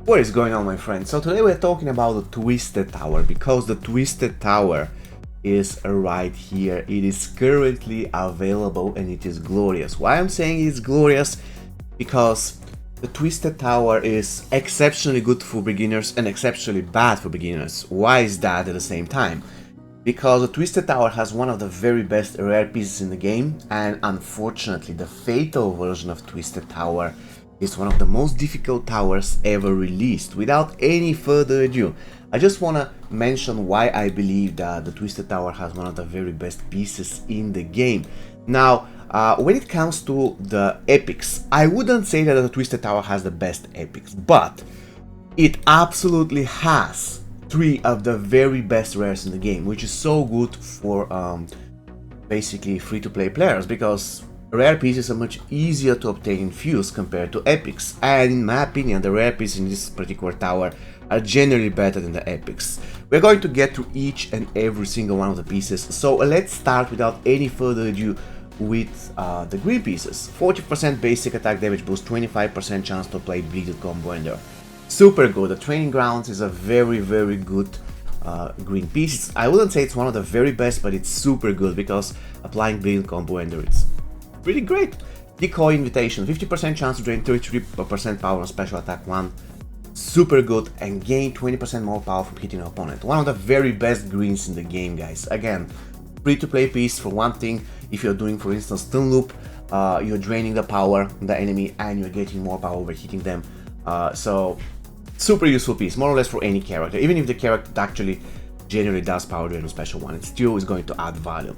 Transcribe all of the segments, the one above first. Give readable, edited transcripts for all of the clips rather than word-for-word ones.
What is going on, my friends? So today we're talking about the Twisted Tower, because the Twisted Tower is right here. It is currently available and it is glorious. Why I'm saying it's glorious? Because the Twisted Tower is exceptionally good for beginners and exceptionally bad for beginners. Why is that at the same time? Because the Twisted Tower has one of the very best rare pieces in the game, and unfortunately the Fatal version of Twisted Tower is one of the most difficult towers ever released. Without any further ado, I just want to mention why I believe that the Twisted Tower has one of the very best pieces in the game. Now, when it comes to the epics, I wouldn't say that the Twisted Tower has the best epics, but it absolutely has three of the very best rares in the game, which is so good for basically free-to-play players, because rare pieces are much easier to obtain in Fuse compared to epics, and in my opinion the rare pieces in this particular tower are generally better than the epics. We're going to get through each and every single one of the pieces, so let's start without any further ado with the green pieces. 40% basic attack damage boost, 25% chance to apply bleeded combo ender. Super good. The Training Grounds is a very good green piece. I wouldn't say it's one of the very best, but it's super good because applying bleeded combo ender, it's pretty great. Decoy Invitation, 50% chance to drain 33% power on special attack 1. Super good, and gain 20% more power from hitting an opponent. One of the very best greens in the game, guys. Again, free to play piece for one thing. If you're doing, for instance, stun loop, you're draining the power on the enemy and you're getting more power over hitting them. So super useful piece, more or less for any character. Even if the character actually generally does power drain on special one, it still is going to add value.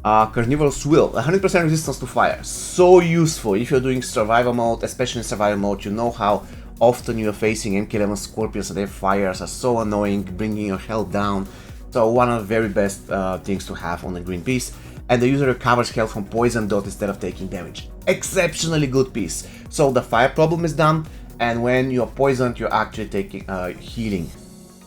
Carnivorous Will, 100% resistance to fire, so useful if you're doing survival mode. Especially in survival mode, you know how often you're facing MK11 Scorpions and their fires are so annoying, bringing your health down. So one of the very best things to have on the green piece. And the user recovers health from poison dot instead of taking damage. Exceptionally good piece. So the fire problem is done, and when you're poisoned, you're actually taking healing.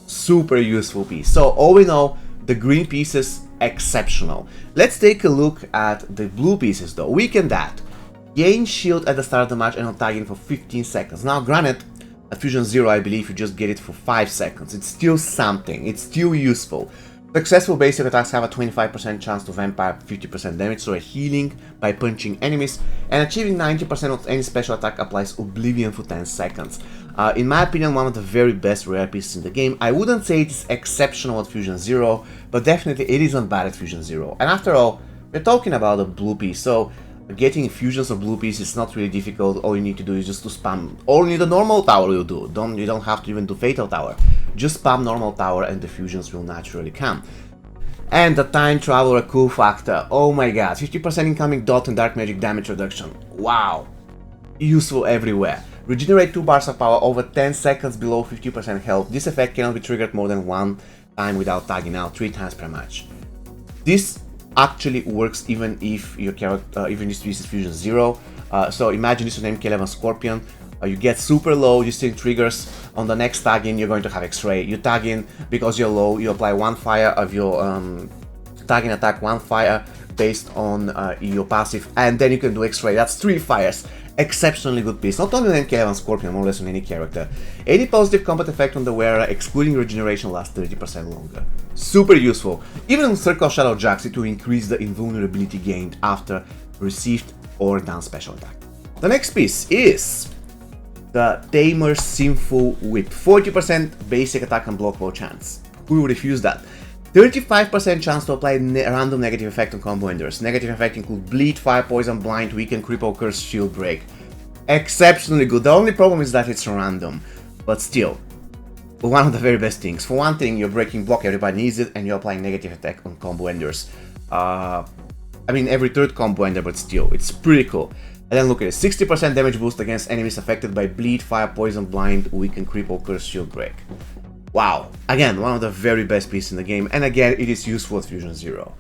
Super useful piece. So all in all, the green pieces, exceptional. Let's take a look at the blue pieces though. Weaken that. Gain shield at the start of the match and on tagging for 15 seconds. Now granted, at Fusion Zero I believe you just get it for 5 seconds. It's still something, it's still useful. Successful basic attacks have a 25% chance to vampire 50% damage, so a healing by punching enemies, and achieving 90% of any special attack applies Oblivion for 10 seconds. In my opinion, one of the very best rare pieces in the game. I wouldn't say it's exceptional at Fusion Zero, but definitely it isn't bad at Fusion Zero. And after all, we're talking about a blue piece, so getting fusions of blue piece is not really difficult. All you need to do is just to spam. Only the normal tower will do. You don't have to even do Fatal Tower. Just spam normal tower and the fusions will naturally come. And the Time Traveler cool factor. Oh my god, 50% incoming dot and dark magic damage reduction. Wow. Useful everywhere. Regenerate 2 bars of power over 10 seconds below 50% health. This effect cannot be triggered more than one time without tagging out, 3 times per match. This actually works even if your character, even this piece is Fusion Zero. So imagine this is an MK11 Scorpion. You get super low, this thing triggers. On the next tag in, you're going to have X-Ray. You tag in because you're low, you apply 1 fire of your tagging attack, 1 fire based on your passive, and then you can do X-Ray. That's 3 fires. Exceptionally good piece. Not only on MK11 Scorpion, more or less on any character. Any positive combat effect on the wearer, excluding regeneration, lasts 30% longer. Super useful. Even on Circle Shadow Jax, it will increase the invulnerability gained after received or done special attack. The next piece is the Tamer Sinful Whip. 40% basic attack and block wall chance. Who would refuse that? 35% chance to apply random negative effect on combo enders. Negative effect include bleed, fire, poison, blind, weaken, cripple, curse, shield break. Exceptionally good. The only problem is that it's random, but still, one of the very best things. For one thing, you're breaking block, everybody needs it, and you're applying negative attack on combo enders. I mean every third combo ender, but still, it's pretty cool. And then look at it, 60% damage boost against enemies affected by bleed, fire, poison, blind, weaken, cripple, curse, shield break. Wow, again, one of the very best pieces in the game, and again, it is useful at Fusion Zero.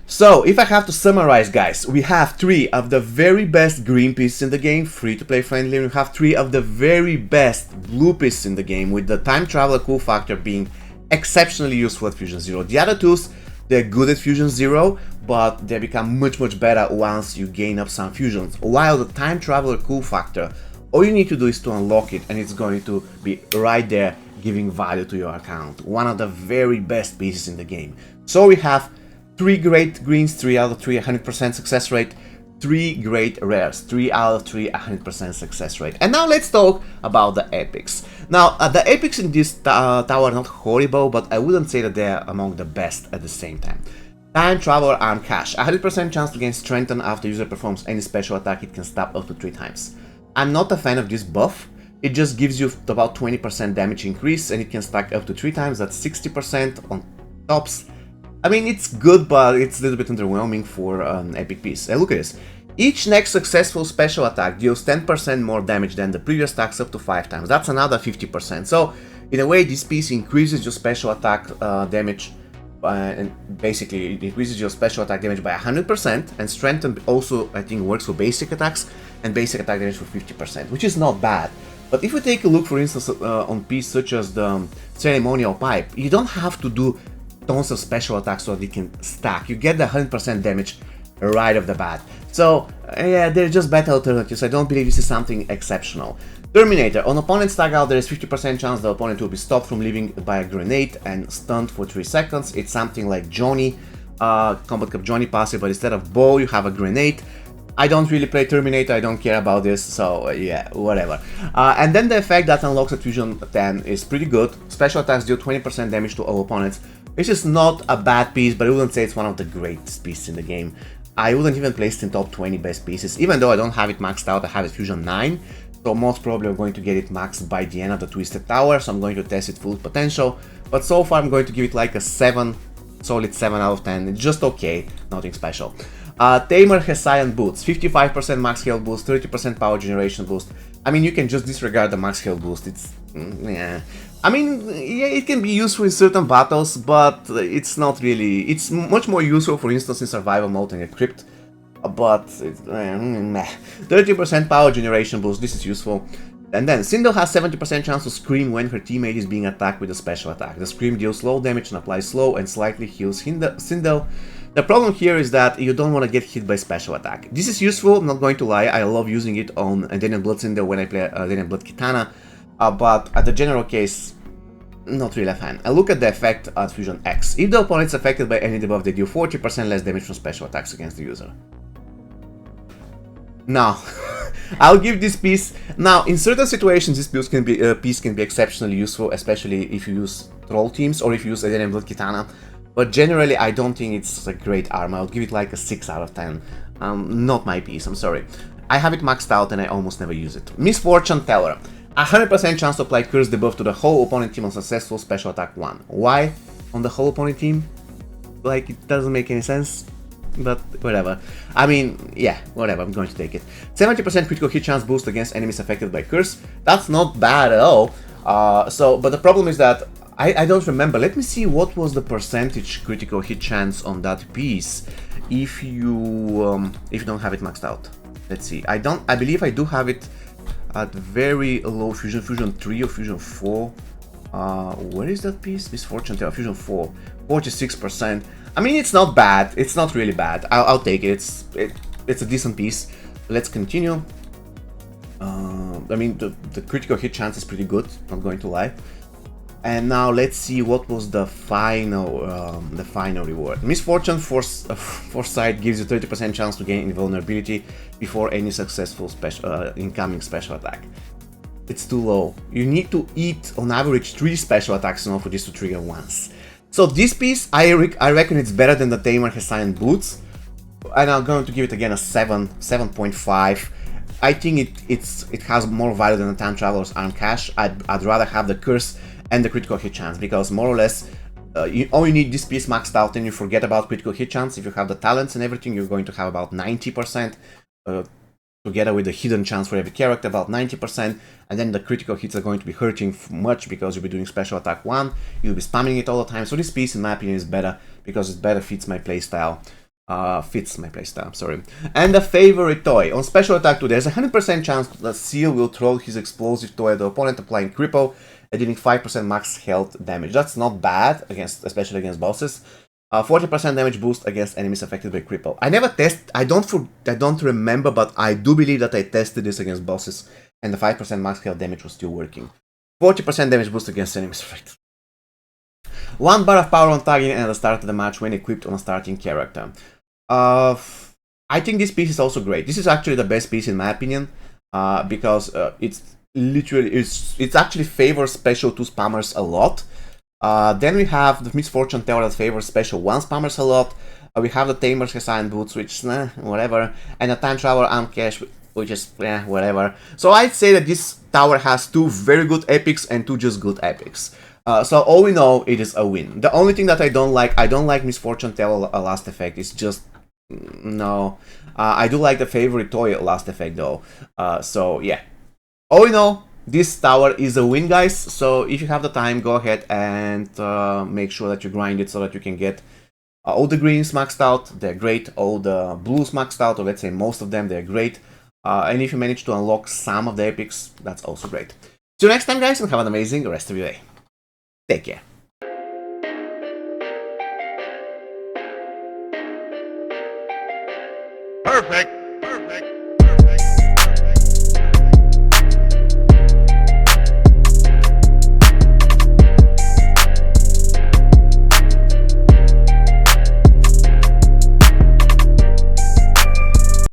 So, if I have to summarize, guys, we have 3 of the very best green pieces in the game, free to play friendly, and we have 3 of the very best blue pieces in the game, with the Time Traveler cool factor being exceptionally useful at Fusion Zero. The other 2s, they're good at Fusion Zero, but they become much better once you gain up some fusions, while the Time Traveler cool factor All you need to do is to unlock it, and it's going to be right there giving value to your account. One of the very best pieces in the game. So we have 3 great greens, 3 out of 3, 100% success rate, 3 great rares, 3 out of 3, 100% success rate. And now let's talk about the epics. Now, the epics in this tower are not horrible, but I wouldn't say that they're among the best at the same time. Time Traveler Arm Cash, 100% chance to gain Strengthen after user performs any special attack it can stab up to 3 times. I'm not a fan of this buff. It just gives you about 20% damage increase, and it can stack up to 3 times, that's 60% on tops. I mean, it's good, but it's a little bit underwhelming for an epic piece. Look at this. Each next successful special attack deals 10% more damage than the previous attacks up to 5 times. That's another 50%. So, in a way, this piece increases your special attack damage, and basically it increases your special attack damage by 100%, and Strengthen also, I think, works for basic attacks, and basic attack damage for 50%, which is not bad. But if you take a look, for instance, on pieces such as the Ceremonial Pipe, you don't have to do tons of special attacks so that it can stack. You get the 100% damage right off the bat. So, yeah, they're just better alternatives. I don't believe this is something exceptional. Terminator. On opponent's tag out, there is 50% chance the opponent will be stopped from leaving by a grenade and stunned for 3 seconds. It's something like Johnny, Combat Cup Johnny passive, but instead of bow, you have a grenade. I don't really play Terminator, I don't care about this, so yeah, whatever. And then the effect that unlocks at Fusion 10 is pretty good. Special attacks deal 20% damage to all opponents. This is not a bad piece, but I wouldn't say it's one of the greatest pieces in the game. I wouldn't even place it in top 20 best pieces, even though I don't have it maxed out, I have it Fusion 9. So most probably I'm going to get it maxed by the end of the Twisted Tower, so I'm going to test its full potential. But so far I'm going to give it like a 7, solid 7 out of 10, it's just okay, nothing special. Tamer Hessian Boots, 55% max health boost, 30% power generation boost. I mean, you can just disregard the max health boost, it's... yeah. I mean, yeah, it can be useful in certain battles, but it's not really... It's much more useful, for instance, in survival mode and Crypt. But... 30% power generation boost, this is useful. And then, Sindel has 70% chance to scream when her teammate is being attacked with a special attack. The scream deals slow damage and applies slow and slightly heals Sindel. The problem here is that you don't want to get hit by special attack. This is useful, I'm not going to lie, I love using it on Daniel Blood Sindel when I play Daniel Blood Kitana, but at the general case, not really a fan. I look at the effect at Fusion X. If the opponent is affected by any debuff, they deal 40% less damage from special attacks against the user. Now, I'll give this piece... Now, in certain situations, this piece can be exceptionally useful, especially if you use troll teams or if you use Daniel Blood Kitana. But generally, I don't think it's a great arm. I'll give it like a 6 out of 10. Not my piece, I'm sorry. I have it maxed out and I almost never use it. Misfortune Teller. 100% chance to apply Curse debuff to the whole opponent team on successful special attack 1. Why on the whole opponent team? Like, it doesn't make any sense. But whatever. I mean, yeah, whatever, I'm going to take it. 70% critical hit chance boost against enemies affected by Curse. That's not bad at all. But the problem is that I don't remember. Let me see what was the percentage critical hit chance on that piece if you don't have it maxed out. Let's see. I believe I do have it at very low Fusion 3 or Fusion 4. Where is that piece? Misfortune Teller, Fusion 4. 46%. I mean, it's not bad. It's not really bad. I'll take it. It's a decent piece. Let's continue. I mean, the critical hit chance is pretty good. Not going to lie. And now let's see what was the final reward. Misfortune Foresight gives you 30% chance to gain invulnerability before any successful incoming special attack. It's too low. You need to eat on average 3 special attacks in order for this to trigger once. So this piece, I reckon it's better than the Tamer Hessian Boots, and I'm going to give it again a 7.5. I think it has more value than the Time Traveler's Arm Cash. I'd rather have the Curse and the critical hit chance, because more or less all you need this piece maxed out and you forget about critical hit chance. If you have the talents and everything, you're going to have about 90%, together with the hidden chance for every character, about 90%, and then the critical hits are going to be hurting much because you'll be doing special attack 1, you'll be spamming it all the time. So this piece, in my opinion, is better because it better fits my playstyle. Sorry. And the favorite toy. On special attack 2, there's a 100% chance that Seal will throw his explosive toy at the opponent, applying cripple and dealing 5% max health damage. That's not bad, especially against bosses. 40% damage boost against enemies affected by cripple. I never test. I don't remember, but I do believe that I tested this against bosses and the 5% max health damage was still working. 40% damage boost against enemies. Right. 1 bar of power on target and at the start of the match when equipped on a starting character. I think this piece is also great. This is actually the best piece in my opinion, because it's literally it's actually favors special 2 spammers a lot. Then we have the Misfortune Teller that favors special 1 spammers a lot. We have the Tamer's Assigned Boots, which whatever, and the Time Traveler Amcash, which is whatever. So I'd say that this tower has 2 very good epics and 2 just good epics. So all we know, it is a win. The only thing that I don't like Misfortune Teller last effect. It's just no. I do like the favorite toy last effect though. So yeah. All in all, this tower is a win, guys. So if you have the time, go ahead and make sure that you grind it so that you can get all the greens maxed out. They're great. All the blues maxed out, or let's say most of them, they're great. And if you manage to unlock some of the epics, that's also great. See you next time, guys, and have an amazing rest of your day. Take care. Perfect.